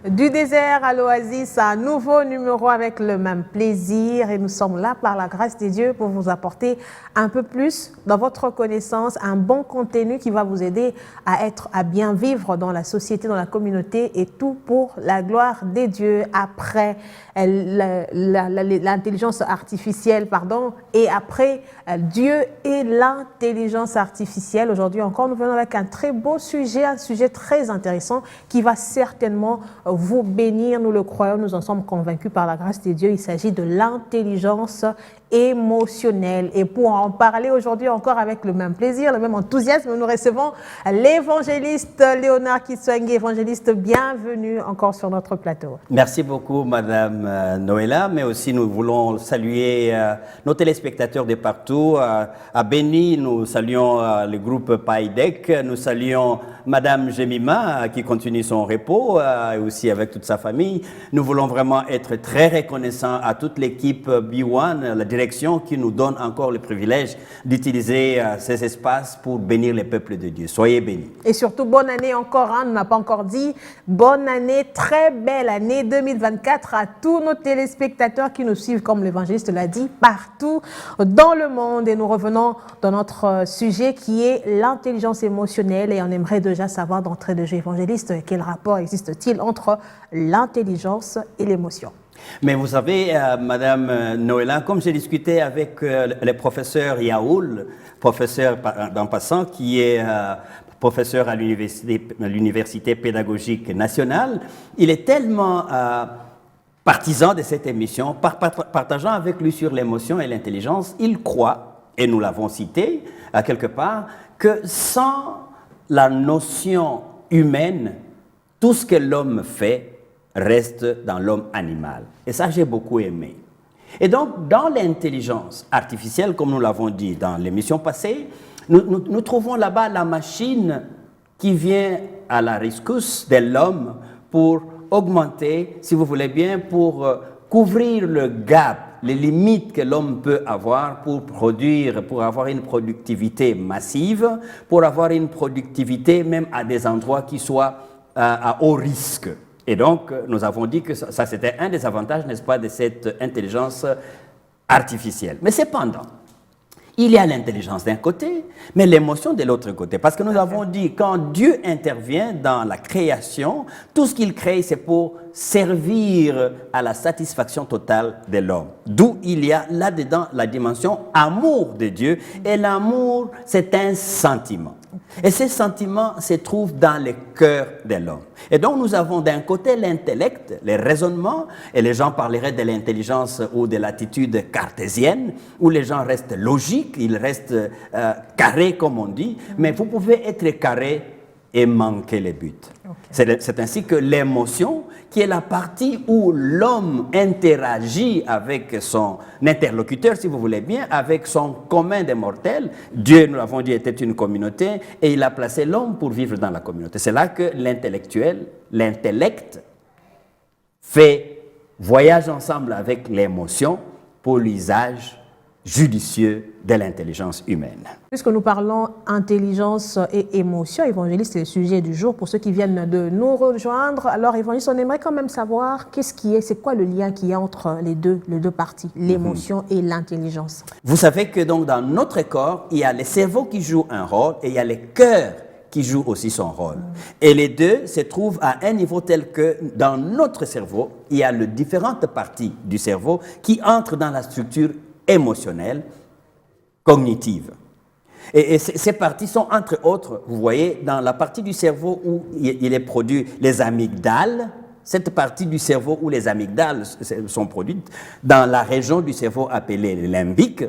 Du désert à l'oasis, un nouveau numéro avec le même plaisir et nous sommes là par la grâce de Dieu pour vous apporter un peu plus dans votre connaissance, un bon contenu qui va vous aider à bien vivre dans la société, dans la communauté et tout pour la gloire des dieux après l'intelligence artificielle, et après Dieu et l'intelligence artificielle. Aujourd'hui encore, nous venons avec un très beau sujet, un sujet très intéressant qui va certainement vous bénir, nous le croyons, nous en sommes convaincus par la grâce de Dieu. Il s'agit de l'intelligence émotionnelle. Et pour en parler aujourd'hui encore avec le même plaisir, le même enthousiasme, nous recevons l'évangéliste Léonard Kiswenge. Évangéliste, bienvenue encore sur notre plateau. Merci beaucoup, Madame Noëlla, mais aussi nous voulons saluer nos téléspectateurs de partout. À Béni, nous saluons le groupe PAIDEC, nous saluons Madame Jemima qui continue son repos, et aussi avec toute sa famille. Nous voulons vraiment être très reconnaissants à toute l'équipe B1, la direction qui nous donne encore le privilège d'utiliser ces espaces pour bénir les peuples de Dieu. Soyez bénis. Et surtout, bonne année encore, on n'a pas encore dit, bonne année, très belle année 2024 à tous nos téléspectateurs qui nous suivent, comme l'évangéliste l'a dit, partout dans le monde. Et nous revenons dans notre sujet qui est l'intelligence émotionnelle et on aimerait déjà savoir d'entrée de jeu, évangéliste, quel rapport existe-t-il entre l'intelligence et l'émotion? Mais vous savez, Madame Noëlla, comme j'ai discuté avec le professeur Yaoul, professeur en passant, qui est professeur à l'Université pédagogique nationale, il est tellement partisan de cette émission, partageant avec lui sur l'émotion et l'intelligence, il croit, et nous l'avons cité quelque part, que sans la notion humaine, tout ce que l'homme fait reste dans l'homme animal. Et ça, j'ai beaucoup aimé. Et donc, dans l'intelligence artificielle, comme nous l'avons dit dans l'émission passée, nous trouvons là-bas la machine qui vient à la rescousse de l'homme pour augmenter, si vous voulez bien, pour couvrir le gap, les limites que l'homme peut avoir pour produire, pour avoir une productivité massive, pour avoir une productivité même à des endroits qui soient à haut risque. Et donc, nous avons dit que ça c'était un des avantages, n'est-ce pas, de cette intelligence artificielle. Mais cependant, il y a l'intelligence d'un côté, mais l'émotion de l'autre côté. Parce que nous avons dit, quand Dieu intervient dans la création, tout ce qu'il crée, c'est pour servir à la satisfaction totale de l'homme. D'où il y a là-dedans la dimension amour de Dieu. Et l'amour, c'est un sentiment. Et ces sentiments se trouvent dans le cœur de l'homme. Et donc nous avons d'un côté l'intellect, les raisonnements, et les gens parleraient de l'intelligence ou de l'attitude cartésienne, où les gens restent logiques, ils restent carrés comme on dit, mais vous pouvez être carré et manquer les buts. Okay. C'est ainsi que l'émotion, qui est la partie où l'homme interagit avec son interlocuteur, si vous voulez bien, avec son commun des mortels. Dieu, nous l'avons dit, était une communauté et il a placé l'homme pour vivre dans la communauté. C'est là que l'intellect fait voyage ensemble avec l'émotion pour l'usage judicieux de l'intelligence humaine. Puisque nous parlons intelligence et émotion, évangéliste, c'est le sujet du jour pour ceux qui viennent de nous rejoindre. Alors, évangéliste, on aimerait quand même savoir c'est quoi le lien qu'il y a entre les deux parties, l'émotion et l'intelligence. Vous savez que donc dans notre corps, il y a le cerveau qui joue un rôle et il y a le cœur qui joue aussi son rôle. Et les deux se trouvent à un niveau tel que dans notre cerveau, il y a les différentes parties du cerveau qui entrent dans la structure émotionnelle, cognitive. Et ces parties sont, entre autres, vous voyez, dans la partie du cerveau où il est produit les amygdales, cette partie du cerveau où les amygdales sont produites, dans la région du cerveau appelée limbique,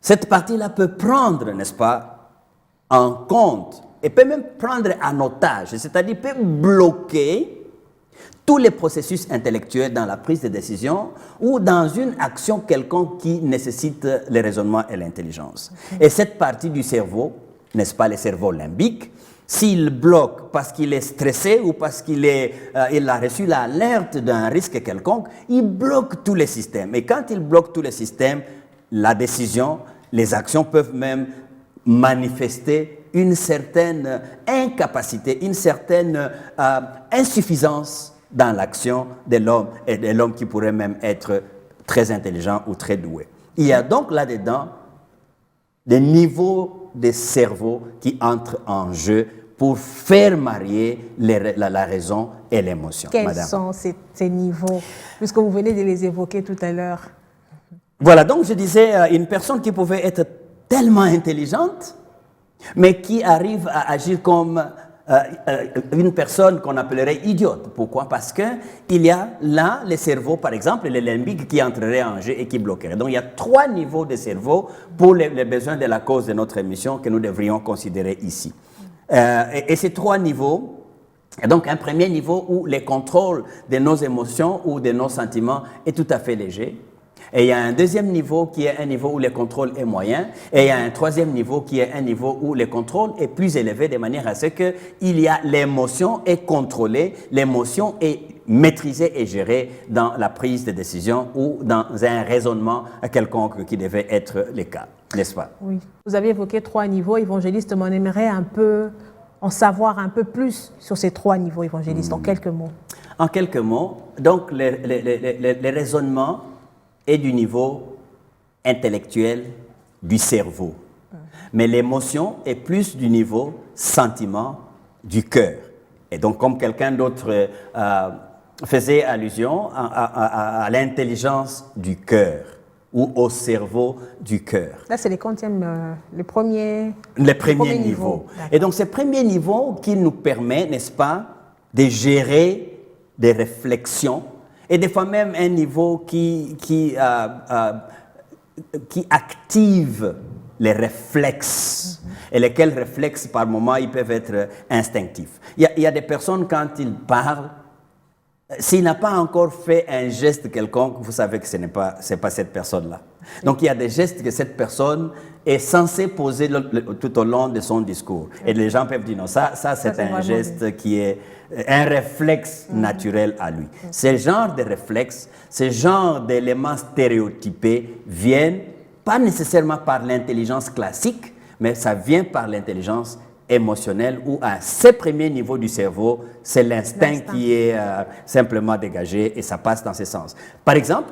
cette partie-là peut prendre, n'est-ce pas, en compte, et peut même prendre en otage, c'est-à-dire peut bloquer tous les processus intellectuels dans la prise de décision ou dans une action quelconque qui nécessite le raisonnement et l'intelligence. Et cette partie du cerveau, n'est-ce pas, le cerveau limbique, S'il bloque parce qu'il est stressé ou parce qu'il il a reçu l'alerte d'un risque quelconque, il bloque tous les systèmes. Et quand il bloque tous les systèmes, la décision, les actions peuvent même manifester une certaine incapacité, une certaine insuffisance dans l'action de l'homme, et de l'homme qui pourrait même être très intelligent ou très doué. Il y a donc là-dedans des niveaux de cerveau qui entrent en jeu pour faire marier la raison et l'émotion. Quels sont ces niveaux, puisque vous venez de les évoquer tout à l'heure? Voilà, donc je disais, une personne qui pouvait être tellement intelligente, mais qui arrive à agir comme une personne qu'on appellerait idiote. Pourquoi? Parce qu'il y a là les cerveaux, par exemple, les limbiques qui entreraient en jeu et qui bloqueraient. Donc il y a 3 niveaux de cerveau pour les besoins de la cause de notre émission que nous devrions considérer ici. Et ces 3 niveaux, donc un premier niveau où le contrôle de nos émotions ou de nos sentiments est tout à fait léger. Et il y a un deuxième niveau qui est un niveau où le contrôle est moyen. Et il y a un troisième niveau qui est un niveau où le contrôle est plus élevé de manière à ce qu'il y a l'émotion est contrôlée, l'émotion est maîtrisée et gérée dans la prise de décision ou dans un raisonnement quelconque qui devait être le cas, n'est-ce pas? Oui. Vous avez évoqué 3 niveaux, évangéliste, mais on aimerait un peu en savoir un peu plus sur ces 3 niveaux, évangéliste, en quelques mots. En quelques mots, donc les raisonnements est du niveau intellectuel du cerveau. Mais l'émotion est plus du niveau sentiment du cœur. Et donc, comme quelqu'un d'autre faisait allusion à l'intelligence du cœur ou au cerveau du cœur. Là, c'est le premier niveau. Et donc, ce premier niveau qui nous permet, n'est-ce pas, de gérer des réflexions et des fois même un niveau qui active les réflexes, et lesquels réflexes, par moments, ils peuvent être instinctifs. Il y a des personnes, quand ils parlent, s'il n'a pas encore fait un geste quelconque, vous savez que ce n'est pas cette personne-là. Donc il y a des gestes que cette personne est censée poser tout au long de son discours. Et les gens peuvent dire non, ça c'est un geste qui est un réflexe naturel à lui. Ce genre de réflexe, ce genre d'éléments stéréotypés viennent pas nécessairement par l'intelligence classique, mais ça vient par l'intelligence émotionnelle où à ce premier niveau du cerveau, c'est l'instinct qui est simplement dégagé et ça passe dans ce sens. Par exemple,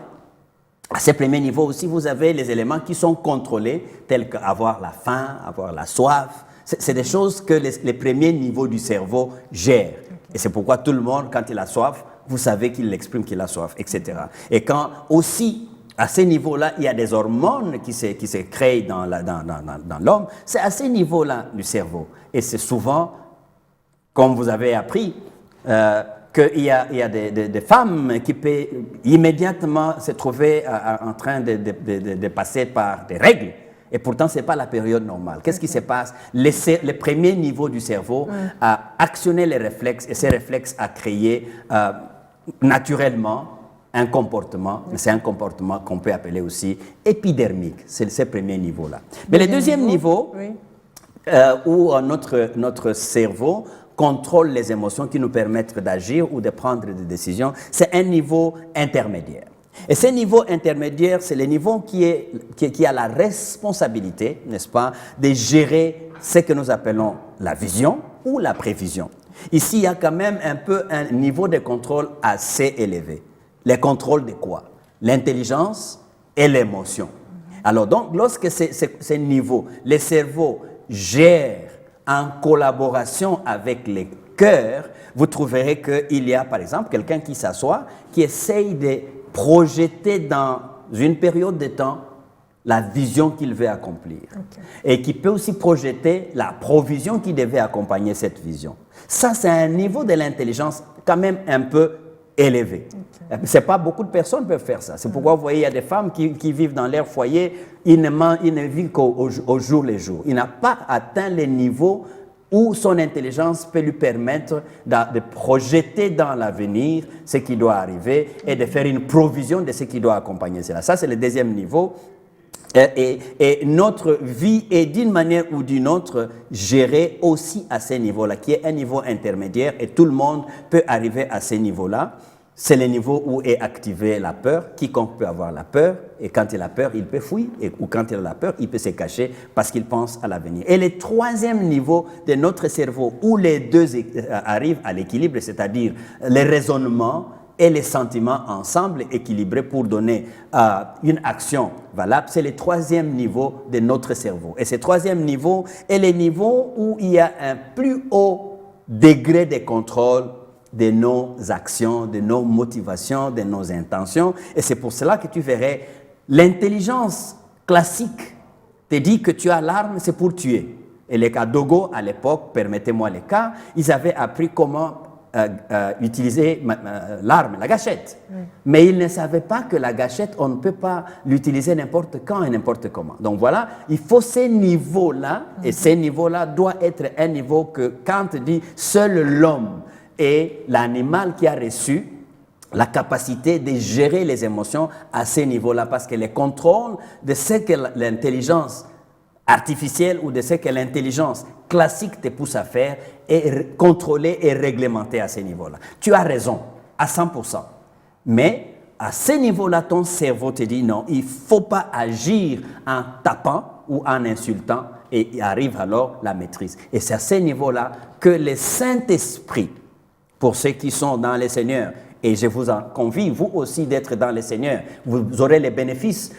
à ce premier niveau aussi, vous avez les éléments qui sont contrôlés, tels qu'avoir la faim, avoir la soif. C'est des choses que les premiers niveaux du cerveau gèrent. Et c'est pourquoi tout le monde, quand il a soif, vous savez qu'il exprime qu'il a soif, etc. Et quand aussi, à ce niveau-là, il y a des hormones qui se créent dans l'homme, c'est à ce niveau-là du cerveau. Et c'est souvent, comme vous avez appris, qu'il y a des femmes qui peuvent immédiatement se trouver en train de passer par des règles. Et pourtant, ce n'est pas la période normale. Qu'est-ce qui se passe? Le premier niveau du cerveau a actionné les réflexes et ces réflexes a créé naturellement un comportement, mais c'est un comportement qu'on peut appeler aussi épidermique. C'est ce premier niveau-là. Mais le deuxième niveau, où notre cerveau contrôle les émotions qui nous permettent d'agir ou de prendre des décisions, c'est un niveau intermédiaire. Et ce niveau intermédiaire, c'est le niveau qui a la responsabilité, n'est-ce pas, de gérer ce que nous appelons la vision ou la prévision. Ici, il y a quand même un peu un niveau de contrôle assez élevé. Le contrôle de quoi? L'intelligence et l'émotion. Alors donc, lorsque ce niveau, le cerveau gère en collaboration avec le cœur, vous trouverez qu'il y a, par exemple, quelqu'un qui s'assoit, qui essaye de projeter dans une période de temps la vision qu'il veut accomplir. Et qui peut aussi projeter la provision qui devait accompagner cette vision. Ça, c'est un niveau de l'intelligence quand même un peu élevé. C'est pas beaucoup de personnes peuvent faire ça. C'est pourquoi vous voyez, il y a des femmes qui vivent dans leur foyer, ils ne vivent qu'au jour le jour. Il n'a pas atteint le niveau où son intelligence peut lui permettre de projeter dans l'avenir ce qui doit arriver et de faire une provision de ce qui doit accompagner cela. Ça, c'est le deuxième niveau. Et notre vie est d'une manière ou d'une autre gérée aussi à ce niveau-là, qui est un niveau intermédiaire et tout le monde peut arriver à ce niveau-là. C'est le niveau où est activée la peur. Quiconque peut avoir la peur et quand il a peur, il peut fuir ou quand il a la peur, il peut se cacher parce qu'il pense à l'avenir. Et le troisième niveau de notre cerveau où les deux arrivent à l'équilibre, c'est-à-dire les raisonnements et les sentiments ensemble équilibrés pour donner une action valable, c'est le troisième niveau de notre cerveau. Et ce troisième niveau est le niveau où il y a un plus haut degré de contrôle de nos actions, de nos motivations, de nos intentions. Et c'est pour cela que tu verrais, l'intelligence classique te dit que tu as l'arme, c'est pour tuer. Et les Kadogo, à l'époque, permettez-moi les cas, ils avaient appris comment utiliser l'arme, la gâchette. Oui. Mais ils ne savaient pas que la gâchette, on ne peut pas l'utiliser n'importe quand et n'importe comment. Donc voilà, il faut ces niveaux-là, et ces niveaux-là doivent être un niveau que Kant dit, seul l'homme et l'animal qui a reçu la capacité de gérer les émotions à ces niveaux-là, parce que le contrôle de ce que l'intelligence artificielle ou de ce que l'intelligence classique te pousse à faire est contrôlé et réglementé à ces niveaux-là. Tu as raison, à 100%. Mais à ce niveau-là, ton cerveau te dit non, il ne faut pas agir en tapant ou en insultant et il arrive alors la maîtrise. Et c'est à ce niveau-là que le Saint-Esprit, pour ceux qui sont dans le Seigneur, et je vous en convie, vous aussi, d'être dans le Seigneur. Vous aurez les bénéfices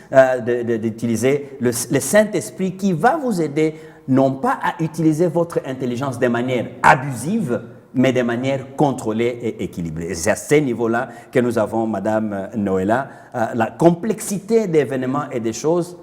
d'utiliser le Saint-Esprit qui va vous aider, non pas à utiliser votre intelligence de manière abusive, mais de manière contrôlée et équilibrée. Et c'est à ce niveau-là que nous avons, Madame Noëlla, la complexité d'événements et des choses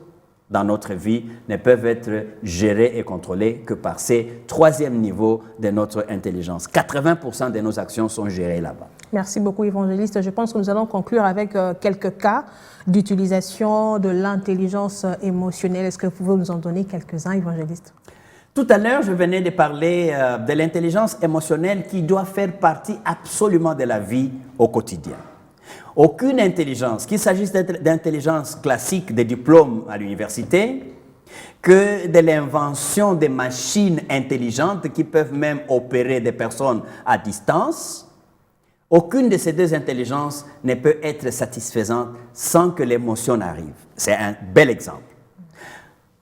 dans notre vie ne peuvent être gérées et contrôlées que par ces troisième niveaux de notre intelligence. 80% de nos actions sont gérées là-bas. Merci beaucoup, évangéliste. Je pense que nous allons conclure avec quelques cas d'utilisation de l'intelligence émotionnelle. Est-ce que vous pouvez nous en donner quelques-uns, évangéliste? Tout à l'heure, je venais de parler de l'intelligence émotionnelle qui doit faire partie absolument de la vie au quotidien. Aucune intelligence, qu'il s'agisse d'intelligence classique, des diplômes à l'université, que de l'invention des machines intelligentes qui peuvent même opérer des personnes à distance, aucune de ces deux intelligences ne peut être satisfaisante sans que l'émotion arrive. C'est un bel exemple.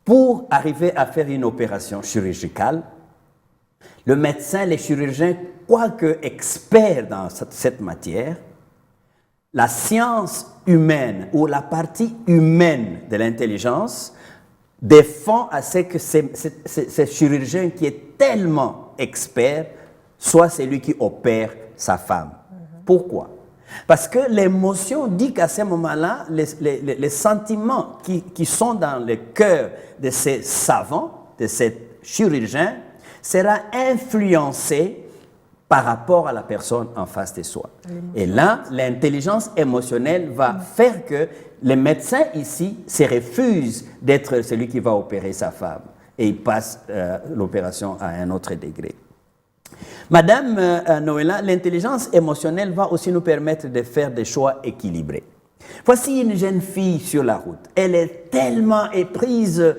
Pour arriver à faire une opération chirurgicale, le médecin, les chirurgiens, quoique experts dans cette matière, la science humaine ou la partie humaine de l'intelligence défend à ce que ce chirurgien qui est tellement expert soit celui qui opère sa femme. Pourquoi? Parce que l'émotion dit qu'à ce moment-là, les sentiments qui sont dans le cœur de ces savants, de ces chirurgiens, sera influencé par rapport à la personne en face de soi. Et là, l'intelligence émotionnelle va faire que le médecin ici se refuse d'être celui qui va opérer sa femme et il passe l'opération à un autre degré. Madame Noëlla, l'intelligence émotionnelle va aussi nous permettre de faire des choix équilibrés. Voici une jeune fille sur la route. Elle est tellement éprise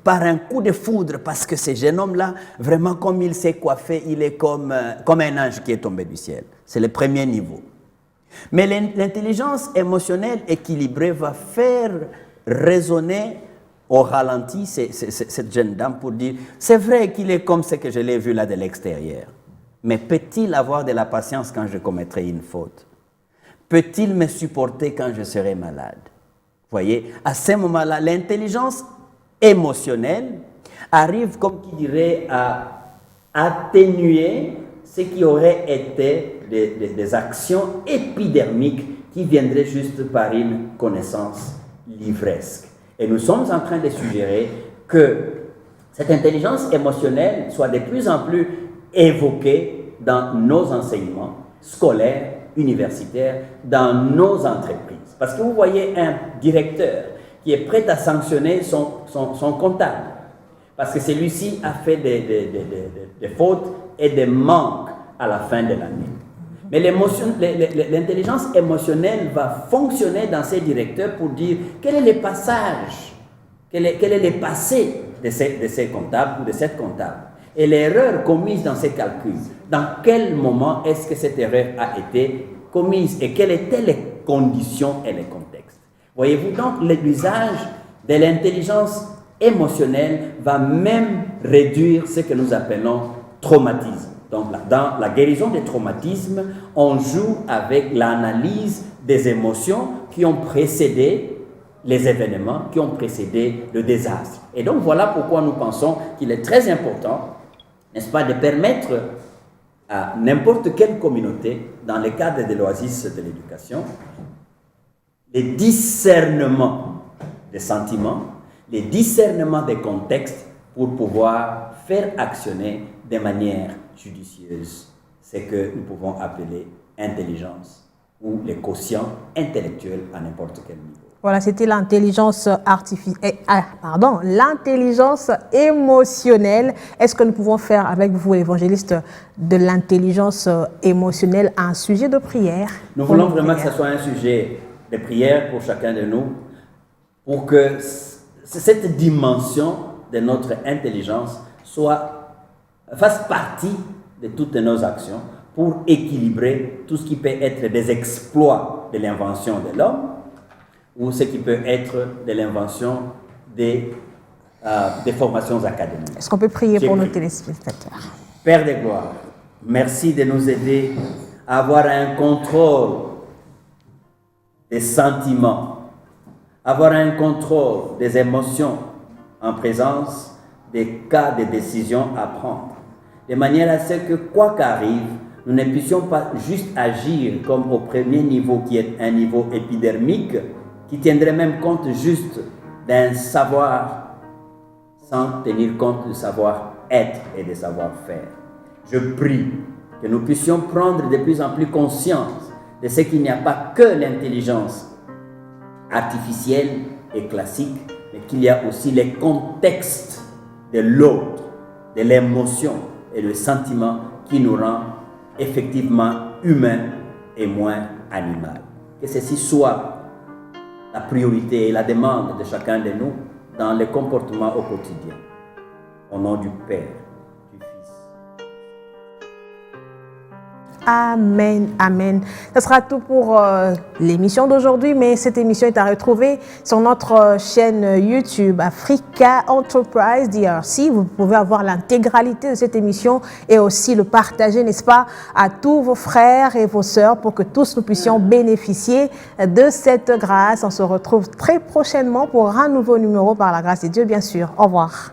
par un coup de foudre parce que ce jeune homme-là, vraiment comme il s'est coiffé, il est comme un ange qui est tombé du ciel. C'est le premier niveau. Mais l'intelligence émotionnelle équilibrée va faire raisonner au ralenti cette jeune dame pour dire « C'est vrai qu'il est comme ce que je l'ai vu là de l'extérieur, mais peut-il avoir de la patience quand je commettrai une faute? Peut-il me supporter quand je serai malade ?» Voyez, à ce moment-là, l'intelligence émotionnelle arrive, comme qui dirait, à atténuer ce qui aurait été des actions épidermiques qui viendraient juste par une connaissance livresque. Et nous sommes en train de suggérer que cette intelligence émotionnelle soit de plus en plus évoquée dans nos enseignements scolaires, universitaires, dans nos entreprises. Parce que vous voyez un directeur qui est prêt à sanctionner son comptable, parce que celui-ci a fait des fautes et des manques à la fin de l'année. Mais l'intelligence émotionnelle va fonctionner dans ces directeurs pour dire quel est le passage quel est le passé de ces comptables ou de cette comptable, et l'erreur commise dans ces calculs. Dans quel moment est-ce que cette erreur a été commise et quelles étaient les conditions et les contextes. Voyez-vous, donc l'usage de l'intelligence émotionnelle va même réduire ce que nous appelons traumatisme. Donc dans la guérison des traumatismes, on joue avec l'analyse des émotions qui ont précédé les événements, qui ont précédé le désastre. Et donc voilà pourquoi nous pensons qu'il est très important, n'est-ce pas, de permettre à n'importe quelle communauté, dans le cadre de l'oasis de l'éducation, les discernements des sentiments, les discernements des contextes pour pouvoir faire actionner de manière judicieuse ce que nous pouvons appeler intelligence ou les quotients intellectuels à n'importe quel niveau. Voilà, c'était l'intelligence l'intelligence émotionnelle. Est-ce que nous pouvons faire avec vous, évangéliste, de l'intelligence émotionnelle un sujet de prière? Nous voulons vraiment que ce soit un sujet de prière pour chacun de nous, pour que cette dimension de notre intelligence fasse partie de toutes nos actions pour équilibrer tout ce qui peut être des exploits de l'invention de l'homme ou ce qui peut être de l'invention des formations académiques. Est-ce qu'on peut prier pour nos téléspectateurs? Père de gloire, merci de nous aider à avoir un contrôle des sentiments, avoir un contrôle des émotions en présence des cas de décision à prendre, de manière à ce que, quoi qu'arrive, nous ne puissions pas juste agir comme au premier niveau, qui est un niveau épidermique, qui tiendrait même compte juste d'un savoir sans tenir compte du savoir-être et du savoir-faire. Je prie que nous puissions prendre de plus en plus conscience de ce qu'il n'y a pas que l'intelligence artificielle et classique, mais qu'il y a aussi les contextes de l'autre, de l'émotion et le sentiment qui nous rend effectivement humains et moins animaux. Que ceci soit la priorité et la demande de chacun de nous dans le comportement au quotidien. Au nom du Père, du Fils. Amen, amen. Ce sera tout pour l'émission d'aujourd'hui, mais cette émission est à retrouver sur notre chaîne YouTube Africa Enterprise DRC. Vous pouvez avoir l'intégralité de cette émission et aussi le partager, n'est-ce pas, à tous vos frères et vos sœurs pour que tous nous puissions bénéficier de cette grâce. On se retrouve très prochainement pour un nouveau numéro par la grâce de Dieu, bien sûr. Au revoir.